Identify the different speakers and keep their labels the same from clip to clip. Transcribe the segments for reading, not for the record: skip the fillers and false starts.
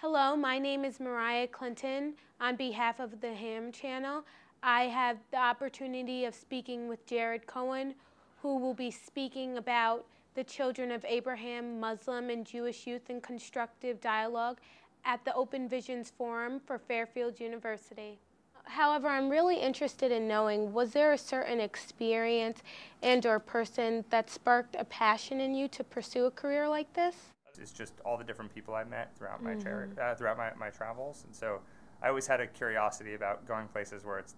Speaker 1: Hello, my name is Mariah Clinton. On behalf of the Ham Channel, I have the opportunity of speaking with Jared Cohen, who will be speaking about the children of Abraham, Muslim, and Jewish youth in constructive dialogue at the Open Visions Forum for Fairfield University. However, I'm really interested in knowing, was there a certain experience and or person that sparked a passion in you to pursue a career like this?
Speaker 2: It's just all the different people I met throughout my my travels, and so I always had a curiosity about going places where it's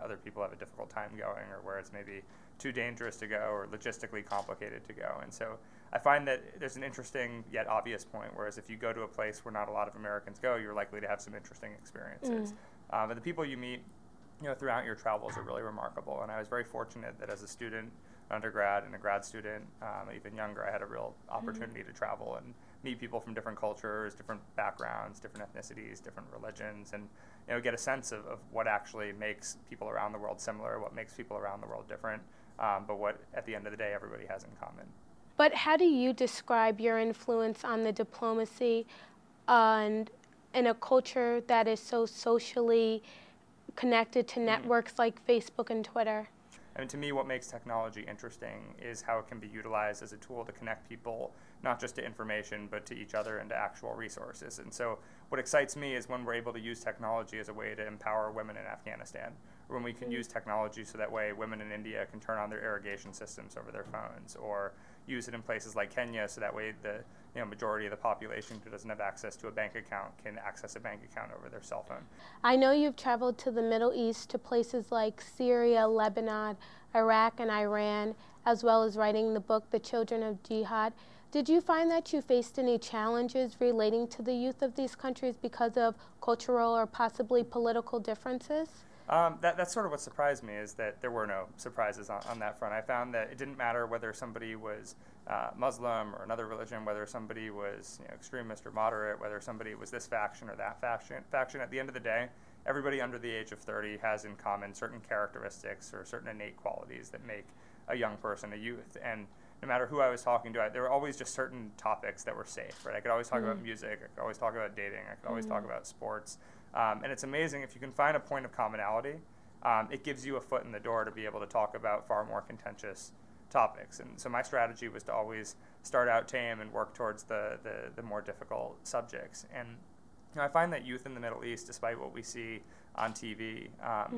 Speaker 2: other people have a difficult time going, or where it's maybe too dangerous to go or logistically complicated to go. And so I find that there's an interesting yet obvious point, whereas if you go to a place where not a lot of Americans go, you're likely to have some interesting experiences. But the people you meet, throughout your travels are really remarkable. And I was very fortunate that as a student, undergrad, and a grad student, even younger, I had a real opportunity to travel and meet people from different cultures, different backgrounds, different ethnicities, different religions, and get a sense of what actually makes people around the world similar, what makes people around the world different, but what at the end of the day everybody has in common.
Speaker 1: But how do you describe your influence on the diplomacy and in a culture that is so socially connected to networks like Facebook and Twitter?
Speaker 2: I mean, to me, what makes technology interesting is how it can be utilized as a tool to connect people, not just to information, but to each other and to actual resources. And so what excites me is when we're able to use technology as a way to empower women in Afghanistan, or when we can use technology so that way women in India can turn on their irrigation systems over their phones, or use it in places like Kenya so that way the majority of the population who doesn't have access to a bank account can access a bank account over their cell phone.
Speaker 1: I know you've traveled to the Middle East, to places like Syria, Lebanon, Iraq, and Iran, as well as writing the book, The Children of Jihad. Did you find that you faced any challenges relating to the youth of these countries because of cultural or possibly political differences?
Speaker 2: That's sort of what surprised me, is that there were no surprises on that front. I found that it didn't matter whether somebody was Muslim or another religion, whether somebody was extremist or moderate, whether somebody was this faction or that faction. At the end of the day, everybody under the age of 30 has in common certain characteristics or certain innate qualities that make a young person a youth. And no matter who I was talking to, there were always just certain topics that were safe, right? I could always talk about music, I could always talk about dating, I could always talk about sports. And it's amazing, if you can find a point of commonality, it gives you a foot in the door to be able to talk about far more contentious topics. And so my strategy was to always start out tame and work towards the more difficult subjects. And I find that youth in the Middle East, despite what we see on TV,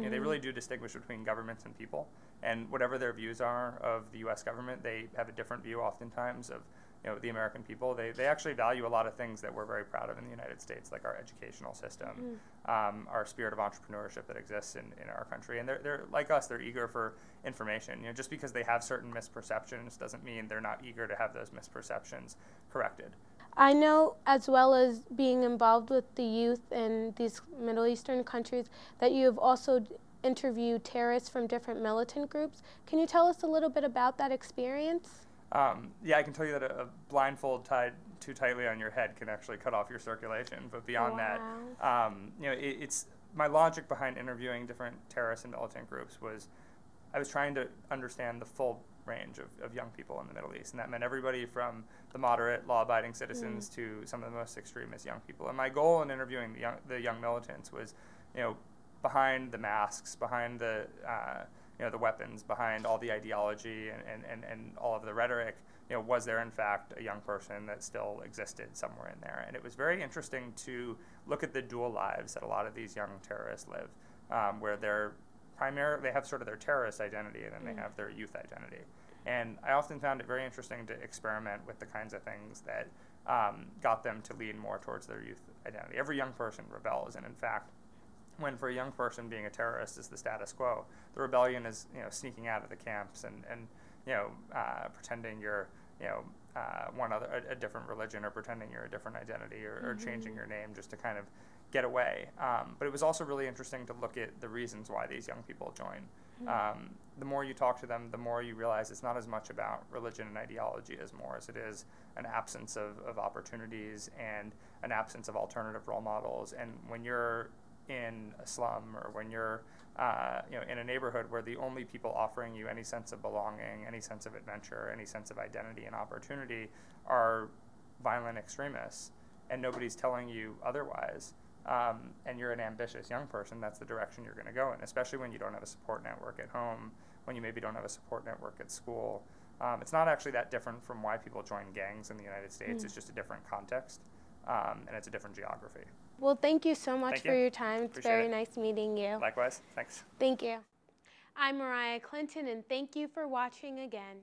Speaker 2: they really do distinguish between governments and people. And whatever their views are of the U.S. government, they have a different view oftentimes of the American people. They actually value a lot of things that we're very proud of in the United States, like our educational system, our spirit of entrepreneurship that exists in our country. And they're like us, they're eager for information. Just because they have certain misperceptions doesn't mean they're not eager to have those misperceptions corrected.
Speaker 1: I know, as well as being involved with the youth in these Middle Eastern countries, that you have also interviewed terrorists from different militant groups. Can you tell us a little bit about that experience?
Speaker 2: Yeah, I can tell you that a blindfold tied too tightly on your head can actually cut off your circulation. But beyond that, it's my logic behind interviewing different terrorists and militant groups was I was trying to understand the full range of young people in the Middle East, and that meant everybody from the moderate, law-abiding citizens to some of the most extremist young people. And my goal in interviewing the young militants was, behind the masks, behind the the weapons, behind all the ideology and all of the rhetoric, was there in fact a young person that still existed somewhere in there? And it was very interesting to look at the dual lives that a lot of these young terrorists live, where they have sort of their terrorist identity and then they have their youth identity. And I often found it very interesting to experiment with the kinds of things that got them to lean more towards their youth identity. Every young person rebels, and in fact, when for a young person being a terrorist is the status quo, the rebellion is sneaking out of the camps and pretending you're a different religion, or pretending you're a different identity, or changing your name just to kind of get away. But it was also really interesting to look at the reasons why these young people join. The more you talk to them, the more you realize it's not as much about religion and ideology as more as it is an absence of opportunities and an absence of alternative role models. And when you're in a slum, or when you're in a neighborhood where the only people offering you any sense of belonging, any sense of adventure, any sense of identity and opportunity are violent extremists, and nobody's telling you otherwise, and you're an ambitious young person, that's the direction you're going to go in, especially when you don't have a support network at home, when you maybe don't have a support network at school. It's not actually that different from why people join gangs in the United States. It's just a different context, and it's a different geography.
Speaker 1: Well, thank you so much for your time. It's very nice meeting you.
Speaker 2: Likewise. Thanks.
Speaker 1: Thank you. I'm Mariah Clinton, and thank you for watching again.